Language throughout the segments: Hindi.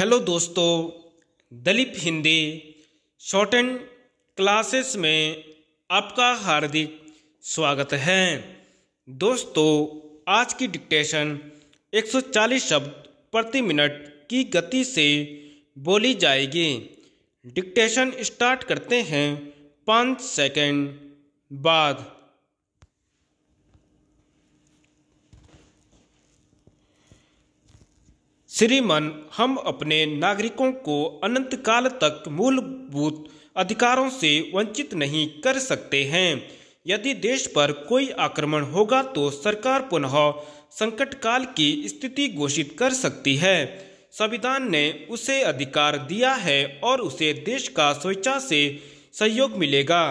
हेलो दोस्तों, Dilip Hindi shorthand classes में आपका हार्दिक स्वागत है। दोस्तों, आज की डिक्टेशन 140 शब्द प्रति मिनट की गति से बोली जाएगी। डिक्टेशन स्टार्ट करते हैं 5 सेकंड बाद। श्रीमान, हम अपने नागरिकों को अनंत काल तक मूलभूत अधिकारों से वंचित नहीं कर सकते हैं। यदि देश पर कोई आक्रमण होगा तो सरकार पुनः संकट काल की स्थिति घोषित कर सकती है। संविधान ने उसे अधिकार दिया है और उसे देश का स्वेच्छा से सहयोग मिलेगा।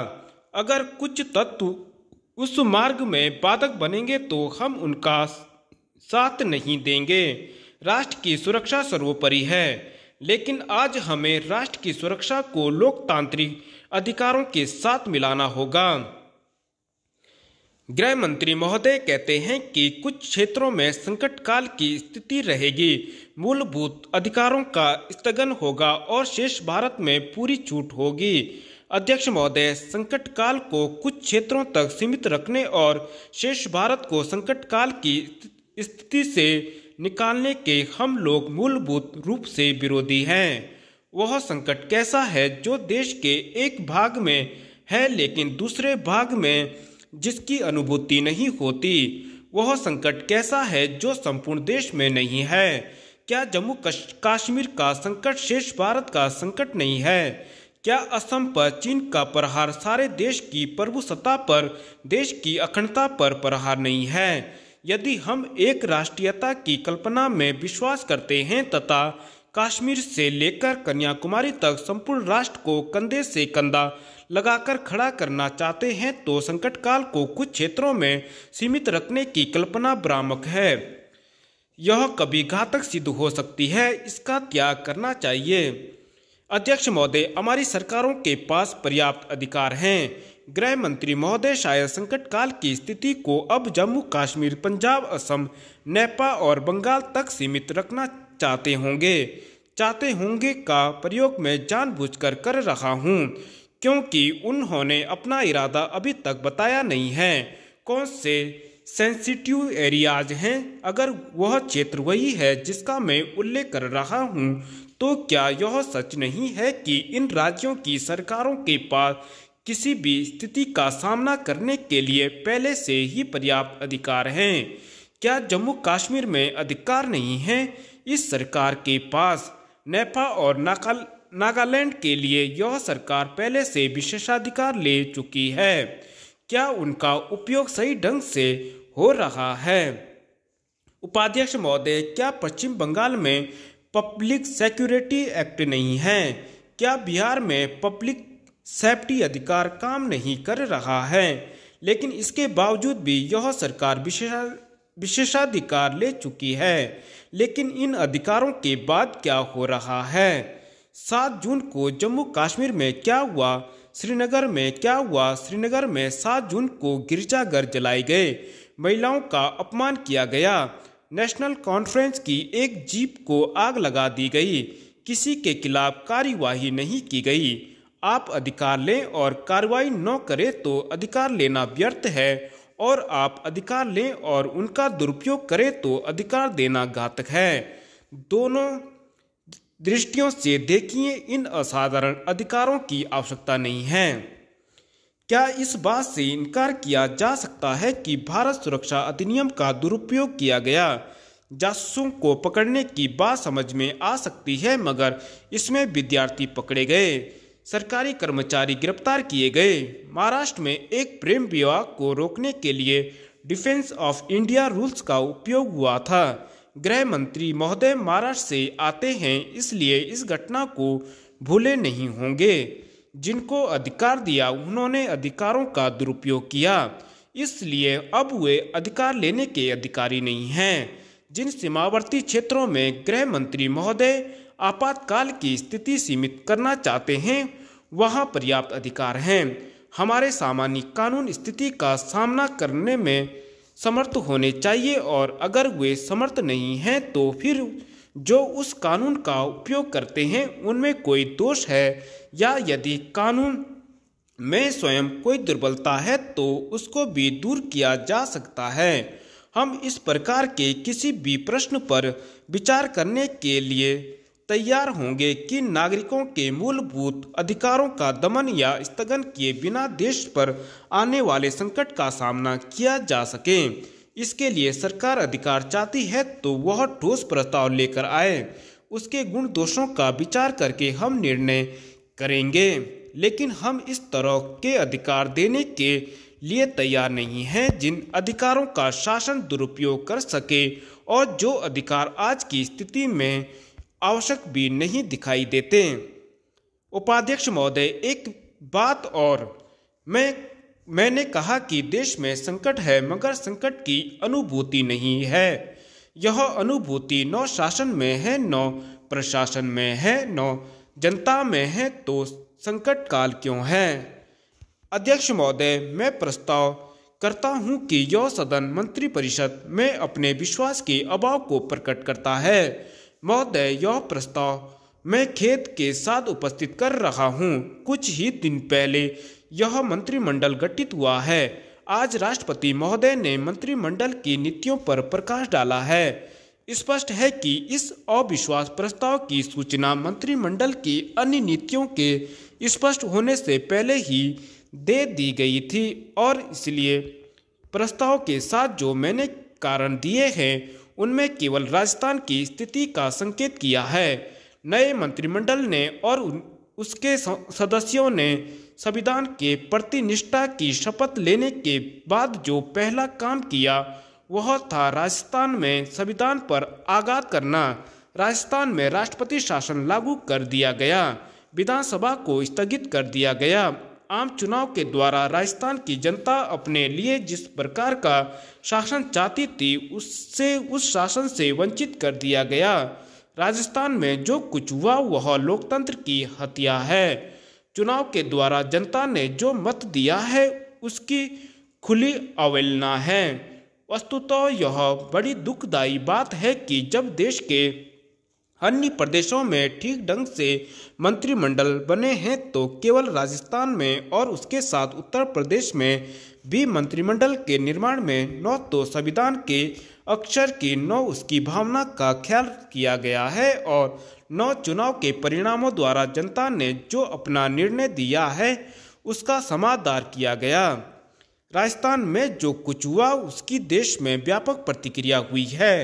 अगर कुछ तत्व उस मार्ग में बाधक बनेंगे तो हम उनका साथ नहीं देंगे। राष्ट्र की सुरक्षा सर्वोपरि है, लेकिन आज हमें राष्ट्र की सुरक्षा को लोकतांत्रिक अधिकारों के साथ मिलाना होगा। गृह मंत्री महोदय कहते हैं कि कुछ क्षेत्रों में संकट काल की स्थिति रहेगी, मूलभूत अधिकारों का स्थगन होगा और शेष भारत में पूरी छूट होगी। अध्यक्ष महोदय, संकट काल को कुछ क्षेत्रों तक सीमित रखने और शेष भारत को संकट काल की स्थिति से निकालने के हम लोग मूलभूत रूप से विरोधी हैं। वह संकट कैसा है जो देश के एक भाग में है लेकिन दूसरे भाग में जिसकी अनुभूति नहीं होती? वह संकट कैसा है जो संपूर्ण देश में नहीं है? क्या जम्मू कश्मीर का संकट शेष भारत का संकट नहीं है? क्या असम पर चीन का प्रहार सारे देश की प्रभुसत्ता पर, देश की अखंडता पर प्रहार नहीं है? यदि हम एक राष्ट्रीयता की कल्पना में विश्वास करते हैं तथा कश्मीर से लेकर कन्याकुमारी तक संपूर्ण राष्ट्र को कंधे से कंधा लगाकर खड़ा करना चाहते हैं तो संकट काल को कुछ क्षेत्रों में सीमित रखने की कल्पना भ्रामक है। यह कभी घातक सिद्ध हो सकती है। इसका त्याग करना चाहिए। अध्यक्ष महोदय, हमारी सरकारों के पास पर्याप्त अधिकार हैं। गृह मंत्री महोदय, शायद संकट काल की स्थिति को अब जम्मू कश्मीर, पंजाब, असम, नेपाल और बंगाल तक सीमित रखना चाहते होंगे का प्रयोग मैं जानबूझकर कर रहा हूं, क्योंकि उन्होंने अपना इरादा अभी तक बताया नहीं है। कौन से सेंसिटिव एरियाज हैं? अगर वह क्षेत्र वही है जिसका मैं उल्लेख कर रहा हूं, तो क्या यह सच नहीं है कि इन राज्यों की सरकारों के पास किसी भी स्थिति का सामना करने के लिए पहले से ही पर्याप्त अधिकार हैं? क्या जम्मू कश्मीर में अधिकार नहीं है? इस सरकार के पास नेपाल और नागालैंड के लिए यह सरकार पहले से विशेषाधिकार ले चुकी है। क्या उनका उपयोग सही ढंग से हो रहा है? उपाध्यक्ष महोदय, क्या पश्चिम बंगाल में पब्लिक सिक्योरिटी एक्ट नहीं है? क्या बिहार में पब्लिक सेफ्टी अधिकार काम नहीं कर रहा है? लेकिन इसके बावजूद भी यह सरकार विशेषाधिकार ले चुकी है। लेकिन इन अधिकारों के बाद क्या हो रहा है? 7 जून को जम्मू कश्मीर में क्या हुआ? श्रीनगर में क्या हुआ? श्रीनगर में 7 जून को गिरजाघर जलाए गए, महिलाओं का अपमान किया गया, नेशनल कॉन्फ्रेंस की एक जीप को आग लगा दी गई, किसी के खिलाफ कार्यवाही नहीं की गई। आप अधिकार लें और कार्रवाई न करें तो अधिकार लेना व्यर्थ है, और आप अधिकार लें और उनका दुरुपयोग करें तो अधिकार देना घातक है। दोनों दृष्टियों से देखिए, इन असाधारण अधिकारों की आवश्यकता नहीं है। क्या इस बात से इनकार किया जा सकता है कि भारत सुरक्षा अधिनियम का दुरुपयोग किया गया? जासूसों को पकड़ने की बात समझ में आ सकती है, मगर इसमें विद्यार्थी पकड़े गए, सरकारी कर्मचारी गिरफ्तार किए गए। महाराष्ट्र में एक प्रेम विवाह को रोकने के लिए डिफेंस ऑफ इंडिया रूल्स का उपयोग हुआ था। गृह मंत्री महोदय महाराष्ट्र से आते हैं, इसलिए इस घटना को भूले नहीं होंगे। जिनको अधिकार दिया उन्होंने अधिकारों का दुरुपयोग किया, इसलिए अब वे अधिकार लेने के अधिकारी नहीं हैं। जिन सीमावर्ती क्षेत्रों में गृह मंत्री महोदय आपातकाल की स्थिति सीमित करना चाहते हैं, वहां पर्याप्त अधिकार हैं। हमारे सामान्य कानून स्थिति का सामना करने में समर्थ होने चाहिए, और अगर वे समर्थ नहीं हैं तो फिर जो उस कानून का उपयोग करते हैं उनमें कोई दोष है या यदि कानून में स्वयं कोई दुर्बलता है तो उसको भी दूर किया जा सकता है। हम इस प्रकार के किसी भी प्रश्न पर विचार करने के लिए तैयार होंगे कि नागरिकों के मूलभूत अधिकारों का दमन या स्थगन किए बिना देश पर आने वाले संकट का सामना किया जा सके। इसके लिए सरकार अधिकार चाहती है तो वह ठोस प्रस्ताव लेकर आए। उसके गुण दोषों का विचार करके हम निर्णय करेंगे, लेकिन हम इस तरह के अधिकार देने के लिए तैयार नहीं हैं जिन अधिकारों का शासन दुरुपयोग कर सके और जो अधिकार आज की स्थिति में आवश्यक भी नहीं दिखाई देते। उपाध्यक्ष महोदय, एक बात और, मैंने कहा कि देश में संकट है मगर संकट की अनुभूति नहीं है। यह अनुभूति न शासन में है, न प्रशासन में है, न जनता में है, तो संकट काल क्यों है? अध्यक्ष महोदय, मैं प्रस्ताव करता हूं कि यह सदन मंत्रिपरिषद में अपने विश्वास के अभाव को प्रकट करता है। महोदय, यह प्रस्ताव मैं खेद के साथ उपस्थित कर रहा हूं। कुछ ही दिन पहले यह मंत्रिमंडल गठित हुआ है। आज राष्ट्रपति महोदय ने मंत्रिमंडल की नीतियों पर प्रकाश डाला है। स्पष्ट है कि इस अविश्वास प्रस्ताव की सूचना मंत्रिमंडल की अन्य नीतियों के स्पष्ट होने से पहले ही दे दी गई थी और इसलिए प्रस्ताव के साथ जो मैंने कारण दिए हैं उनमें केवल राजस्थान की स्थिति का संकेत किया है। नए मंत्रिमंडल ने और उसके सदस्यों ने संविधान के प्रति निष्ठा की शपथ लेने के बाद जो पहला काम किया वह था राजस्थान में संविधान पर आघात करना। राजस्थान में राष्ट्रपति शासन लागू कर दिया गया, विधानसभा को स्थगित कर दिया गया। आम चुनाव के द्वारा राजस्थान की जनता अपने लिए जिस प्रकार का शासन चाहती थी उससे उस शासन से वंचित कर दिया गया। राजस्थान में जो कुछ हुआ वह लोकतंत्र की हत्या है। चुनाव के द्वारा जनता ने जो मत दिया है उसकी खुली अवहेलना है। वस्तुतः यह बड़ी दुखदायी बात है कि जब देश के अन्य प्रदेशों में ठीक ढंग से मंत्रिमंडल बने हैं तो केवल राजस्थान में और उसके साथ उत्तर प्रदेश में भी मंत्रिमंडल के निर्माण में न तो संविधान के अक्षर की न उसकी भावना का ख्याल किया गया है और न चुनाव के परिणामों द्वारा जनता ने जो अपना निर्णय दिया है उसका समादर किया गया। राजस्थान में जो कुछ हुआ उसकी देश में व्यापक प्रतिक्रिया हुई है।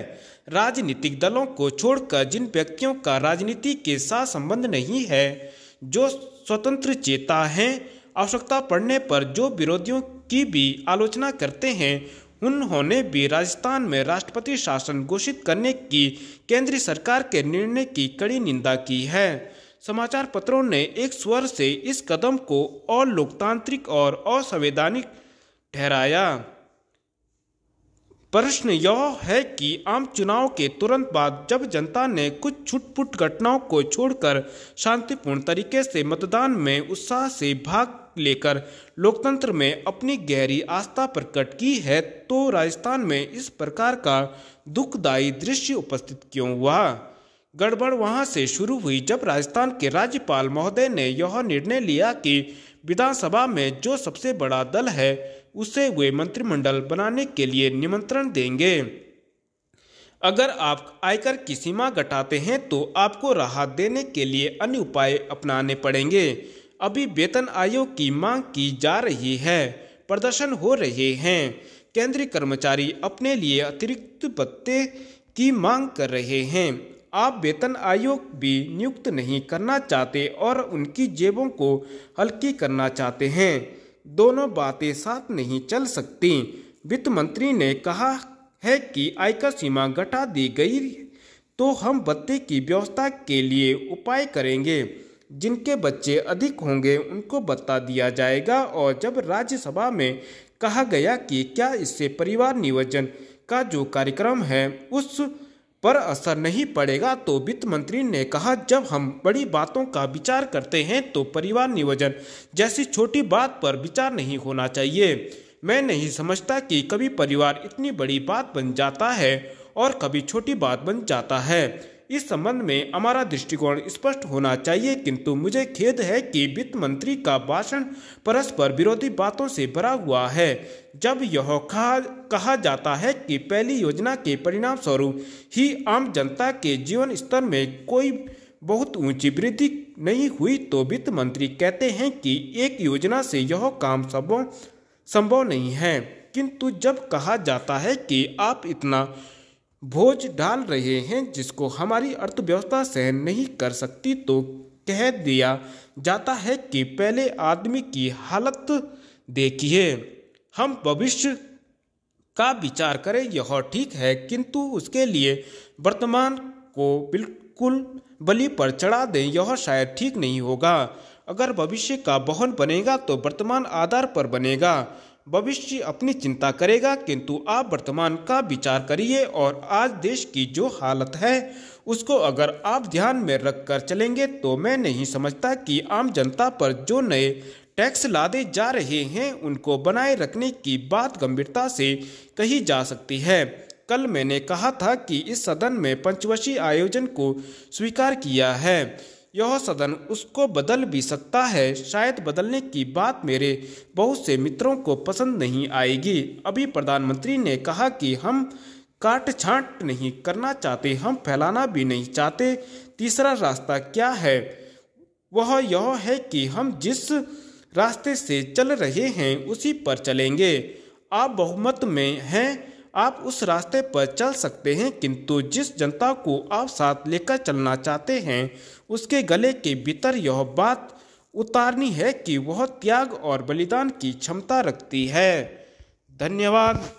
राजनीतिक दलों को छोड़कर जिन व्यक्तियों का राजनीति के साथ संबंध नहीं है, जो स्वतंत्र चेता हैं, आवश्यकता पड़ने पर जो विरोधियों की भी आलोचना करते हैं, उन्होंने भी राजस्थान में राष्ट्रपति शासन घोषित करने की केंद्रीय सरकार के निर्णय की कड़ी निंदा की है। समाचार पत्रों ने एक स्वर से इस कदम को अलोकतांत्रिक और असंवैधानिक ठहराया। प्रश्न यह है कि आम चुनाव के तुरंत बाद जब जनता ने कुछ छुटपुट घटनाओं को छोड़कर शांतिपूर्ण तरीके से मतदान में उत्साह से भाग लेकर लोकतंत्र में अपनी गहरी आस्था प्रकट की है, तो राजस्थान में इस प्रकार का दुखदायी दृश्य उपस्थित क्यों हुआ? गड़बड़ वहां से शुरू हुई जब राजस्थान के राज्यपाल महोदय ने यह निर्णय लिया कि विधानसभा में जो सबसे बड़ा दल है उसे वे मंत्रिमंडल बनाने के लिए निमंत्रण देंगे। अगर आप आयकर की सीमा घटाते हैं तो आपको राहत देने के लिए अन्य उपाय अपनाने पड़ेंगे। अभी वेतन आयोग की मांग की जा रही है, प्रदर्शन हो रहे हैं। केंद्रीय कर्मचारी अपने लिए अतिरिक्त भत्ते की मांग कर रहे हैं। आप वेतन आयोग भी नियुक्त नहीं करना चाहते और उनकी जेबों को हल्की करना चाहते हैं। दोनों बातें साथ नहीं चल सकती। वित्त मंत्री ने कहा है कि आयकर सीमा घटा दी गई तो हम भत्ते की व्यवस्था के लिए उपाय करेंगे। जिनके बच्चे अधिक होंगे उनको भत्ता दिया जाएगा। और जब राज्यसभा में कहा गया कि क्या इससे परिवार नियोजन का जो कार्यक्रम है उस पर असर नहीं पड़ेगा, तो वित्त मंत्री ने कहा जब हम बड़ी बातों का विचार करते हैं तो परिवार नियोजन जैसी छोटी बात पर विचार नहीं होना चाहिए। मैं नहीं समझता कि कभी परिवार इतनी बड़ी बात बन जाता है और कभी छोटी बात बन जाता है। इस संबंध में हमारा दृष्टिकोण स्पष्ट होना चाहिए, किंतु मुझे खेद है कि वित्त मंत्री का भाषण परस्पर विरोधी बातों से भरा हुआ है। जब यह कहा जाता है कि पहली योजना के परिणाम स्वरूप ही आम जनता के जीवन स्तर में कोई बहुत ऊंची वृद्धि नहीं हुई, तो वित्त मंत्री कहते हैं कि एक योजना से यह काम संभव नहीं है। किंतु जब कहा जाता है कि आप इतना बोझ डाल रहे हैं जिसको हमारी अर्थव्यवस्था सहन नहीं कर सकती, तो कह दिया जाता है कि पहले आदमी की हालत देखिए, हम भविष्य का विचार करें, यह ठीक है, किंतु उसके लिए वर्तमान को बिल्कुल बलि पर चढ़ा दें, यह शायद ठीक नहीं होगा। अगर भविष्य का भवन बनेगा तो वर्तमान आधार पर बनेगा। भविष्य अपनी चिंता करेगा, किंतु आप वर्तमान का विचार करिए और आज देश की जो हालत है उसको अगर आप ध्यान में रखकर चलेंगे तो मैं नहीं समझता कि आम जनता पर जो नए टैक्स लादे जा रहे हैं उनको बनाए रखने की बात गंभीरता से कही जा सकती है। कल मैंने कहा था कि इस सदन में पंचवर्षीय आयोजन को स्वीकार किया है। यह सदन उसको बदल भी सकता है, शायद बदलने की बात मेरे बहुत से मित्रों को पसंद नहीं आएगी। अभी प्रधानमंत्री ने कहा कि हम काट छांट नहीं करना चाहते, हम फैलाना भी नहीं चाहते। तीसरा रास्ता क्या है? वह यह है कि हम जिस रास्ते से चल रहे हैं उसी पर चलेंगे। आप बहुमत में हैं, आप उस रास्ते पर चल सकते हैं, किंतु जिस जनता को आप साथ लेकर चलना चाहते हैं उसके गले के भीतर यह बात उतारनी है कि वह त्याग और बलिदान की क्षमता रखती है। धन्यवाद।